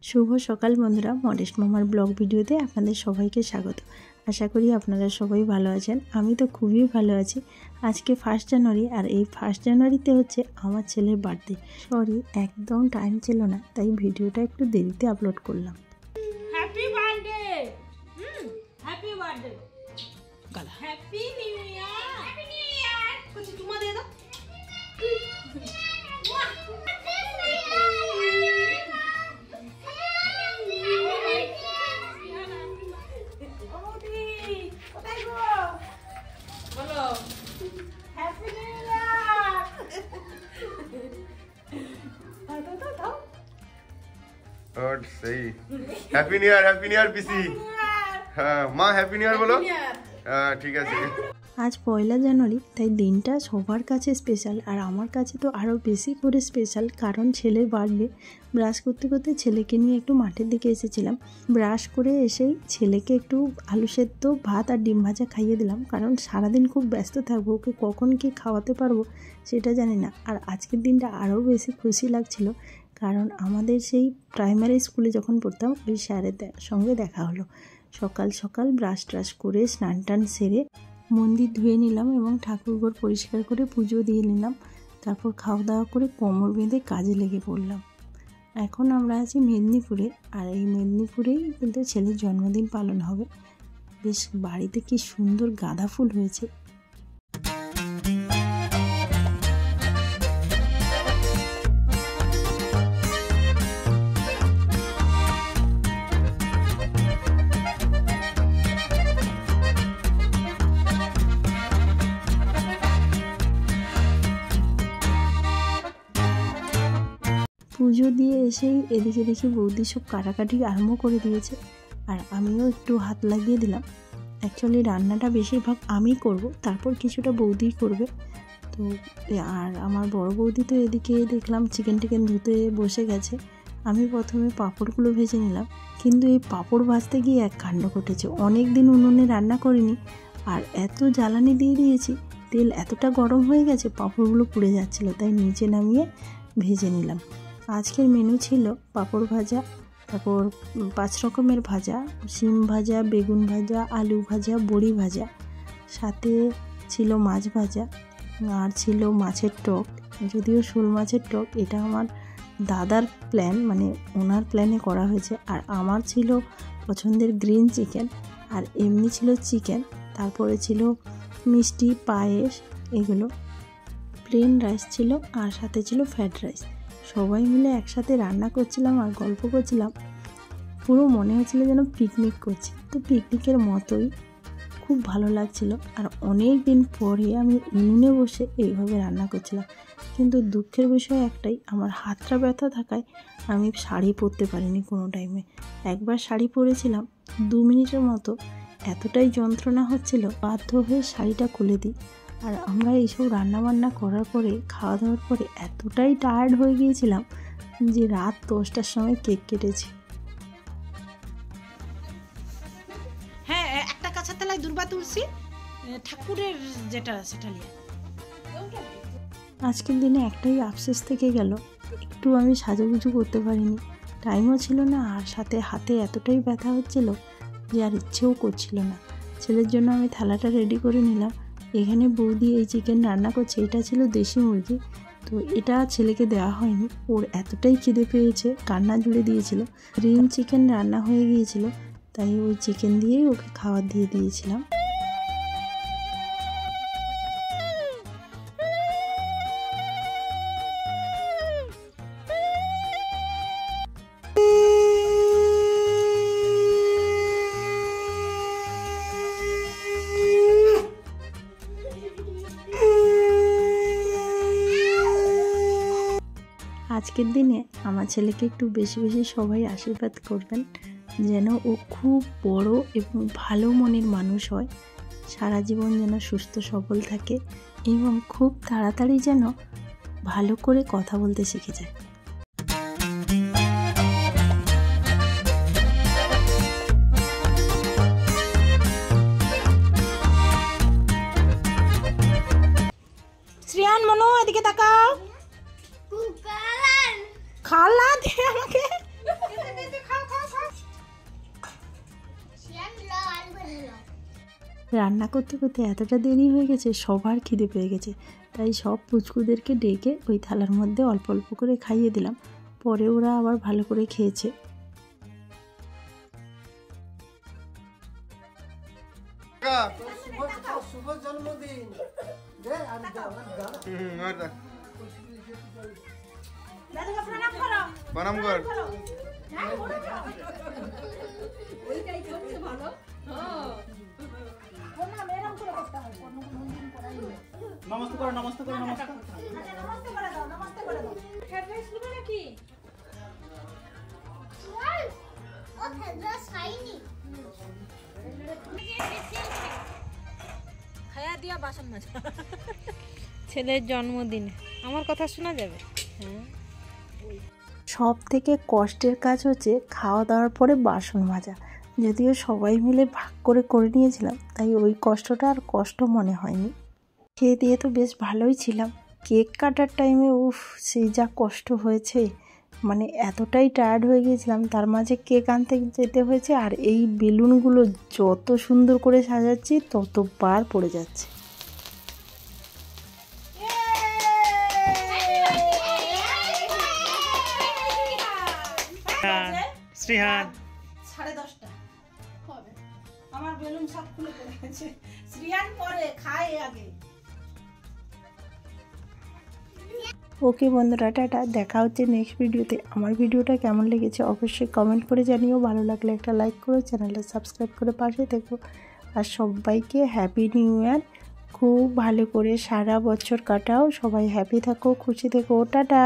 শুভ সকাল বন্ধুরা, মডেস্ট মামার ব্লগ ভিডিওতে আপনাদের সবাইকে স্বাগত। আশা করি আপনারা সবাই ভালো আছেন। আমি তো খুবই ভালো আছি। আজকে 1 জানুয়ারি, আর এই 1 জানুয়ারিতে হচ্ছে আমার ছেলের বার্থডে। সরি, একদম টাইম ছিল না, তাই ভিডিওটা একটু দেরিতে আপলোড করলাম। হ্যাপি বার্থডে, হ্যাপি বার্থডে, গালা happy new year, happy new year. কুछ चुम्मा दे दो। और सही। हैप्पी न्यू ईयर पिसी। हाँ माँ हैप्पी न्यू ईयर बोलो। हाँ ठीक है। আজ 1 জানুয়ারি, তাই দিনটা সবার কাছে স্পেশাল, আর আমার কাছে তো আরও বেশি করে স্পেশাল, কারণ ছেলের বার্থডে। ব্রাশ করতে করতে ছেলেকে নিয়ে একটু মাঠের দিকে এসেছিলাম। ব্রাশ করে এসেই ছেলেকে একটু আলু সেদ্ধ, ভাত আর ডিম ভাজা খাইয়ে দিলাম, কারণ সারাদিন খুব ব্যস্ত থাকবো, ওকে কখন কি খাওয়াতে পারবো সেটা জানি না। আর আজকের দিনটা আরও বেশি খুশি লাগছিল, কারণ আমাদের সেই প্রাইমারি স্কুলে যখন পড়তাম ওই স্যারের সঙ্গে দেখা হলো। সকাল সকাল ব্রাশ ট্রাশ করে স্নান টান সেরে মন্দির ধুয়ে নিলাম এবং ঠাকুরঘর পরিষ্কার করে পুজো দিয়ে নিলাম। তারপর খাওয়া দাওয়া করে কোমর বেঁধে কাজে লেগে পড়লাম। এখন আমরা আছি মেদিনীপুরে, আর এই মেদিনীপুরেই কিন্তু ছেলের জন্মদিন পালন হবে। বেশ বাড়িতে কি সুন্দর গাঁদা ফুল হয়েছে। পুজো দিয়ে এসেই এদিকে দেখি বৌদি সব কাটাকাটি আরম্ভ করে দিয়েছে, আর আমিও একটু হাত লাগিয়ে দিলাম। অ্যাকচুয়ালি রান্নাটা বেশিরভাগ আমি করব, তারপর কিছুটা বৌদি করবে। তো আর আমার বড় বৌদি তো এদিকে দেখলাম চিকেন ধুতে বসে গেছে। আমি প্রথমে পাঁপড়গুলো ভেজে নিলাম, কিন্তু এই পাঁপড় ভাজতে গিয়ে এক কাণ্ড ঘটেছে। অনেক দিন উনুনে রান্না করিনি, আর এত জ্বালানি দিয়ে দিয়েছি, তেল এতটা গরম হয়ে গেছে পাঁপড়গুলো পুড়ে যাচ্ছিলো, তাই নিচে নামিয়ে ভেজে নিলাম। আজকের মেনু ছিল পাঁপড় ভাজা, তারপর 5 রকমের ভাজা, শিম ভাজা, বেগুন ভাজা, আলু ভাজা, বড়ি ভাজা, সাথে ছিল মাছ ভাজা, আর ছিল মাছের টক। যদিও শোল মাছের টক, এটা আমার দাদার প্ল্যান, মানে ওনার প্ল্যানে করা হয়েছে। আর আমার ছিল পছন্দের গ্রিন চিকেন, আর এমনি ছিল চিকেন। তারপরে ছিল মিষ্টি, পায়েস, এগুলো। প্লেন রাইস ছিল, আর সাথে ছিল ফ্রাইড রাইস। সবাই মিলে একসাথে রান্না করছিলাম আর গল্প করছিলাম। পুরো মনে হচ্ছিল যেন পিকনিক করছি, তো পিকনিকের মতোই খুব ভালো লাগছিল। আর অনেক দিন পরে আমি উনুনে বসে এইভাবে রান্না করছিলাম। কিন্তু দুঃখের বিষয় একটাই, আমার হাতটা ব্যথা থাকায় আমি শাড়ি পরতে পারিনি কোনো টাইমে। একবার শাড়ি পরেছিলাম 2 মিনিটের মতো, এতটাই যন্ত্রণা হচ্ছিল, বাধ্য হয়ে শাড়িটা খুলে দিই। আর আমরা এইসব রান্নাবান্না করার পরে, খাওয়া দাওয়ার পরে এতটাই টায়ার্ড হয়ে গিয়েছিলাম যে রাত 10টার সময় কেক কেটেছি। হ্যাঁ, একটা কাঁচা তলায় দুর্বা তুলসী ঠাকুরের যেটা সেটা নিয়ে। আজকের দিনে একটাই আফসোস থেকে গেল, একটু আমি সাজুগুজু করতে পারিনি, টাইমও ছিল না, আর সাথে হাতে এতটাই ব্যথা হচ্ছিল যে আর ইচ্ছেও করছিল না। ছেলের জন্য আমি থালাটা রেডি করে নিলাম। এখানে বৌদি এই চিকেন রান্না করছে, এটা ছিল দেশি মুরগি, তো এটা ছেলেকে দেওয়া হয়নি। ওর এতটাই খিদে পেয়েছে, কান্না জুড়ে দিয়েছিল। গ্রিন চিকেন রান্না হয়ে গিয়েছিল, তাই ওই চিকেন দিয়েই ওকে খাবার দিয়ে দিয়েছিলাম। আজকের দিনে আমার ছেলেকে একটু বেশি বেশি সবাই আশীর্বাদ করবেন, যেন ও খুব বড় এবং ভালো মনের মানুষ হয়, সারা জীবন যেন সুস্থ সবল থাকে, এবং খুব তাড়াতাড়ি যেন ভালো করে কথা বলতে শিখে যায়। শ্রেয়ান, মনো এদিকে তাকাও। খালা দে আমাকে। রান্না করতে করতে এতটা দেরি হয়ে গেছে, সবার খিদে পেয়ে গেছে, তাই সব পুচকুদেরকে ডেকে ওই থালার মধ্যে অল্প অল্প করে খাইয়ে দিলাম। পরে ওরা আবার ভালো করে খেয়েছে। শুভ জন্মদিন। প্রণাম কর। নমস্তে করো, নমস্তে করো, নমস্তে। খায়া দিয়া বাসন মাজা। ছেলের জন্মদিনে আমার কথা শোনা যাবে? হ্যাঁ। সব থেকে কষ্টের কাজ হচ্ছে খাওয়া দাওয়ার পরে বাসন মাজা। যদিও সবাই মিলে ভাগ করে করে নিয়েছিলাম, তাই ওই কষ্টটা আর কষ্ট মনে হয়নি। খেয়ে দিয়ে তো বেশ ভালোই ছিলাম। কেক কাটার টাইমে সেই যা কষ্ট হয়েছে, মানে এতটাই টায়ার্ড হয়ে গিয়েছিলাম, তার মাঝে কেক আনতে যেতে হয়েছে। আর এই বেলুনগুলো যত সুন্দর করে সাজাচ্ছি ততবার পড়ে যাচ্ছে। শ্রীহান 10:30 হবে। আমার বেলুন সব খুলে পড়ে গেছে। শ্রিয়ান পরে খায় আগে। ওকে বন্ধুরা, টাটা। দেখা হচ্ছে নেক্সট ভিডিওতে। আমার ভিডিওটা কেমন লেগেছে অবশ্যই কমেন্ট করে জানিও। ভালো লাগলে একটা লাইক করো, চ্যানেলটা সাবস্ক্রাইব করে পাশে থেকো। আর সবাইকে হ্যাপি নিউ ইয়ার। খুব ভালো করে সারা বছর কাটাও, সবাই হ্যাপি থাকো, খুশি থেকো। টাটা।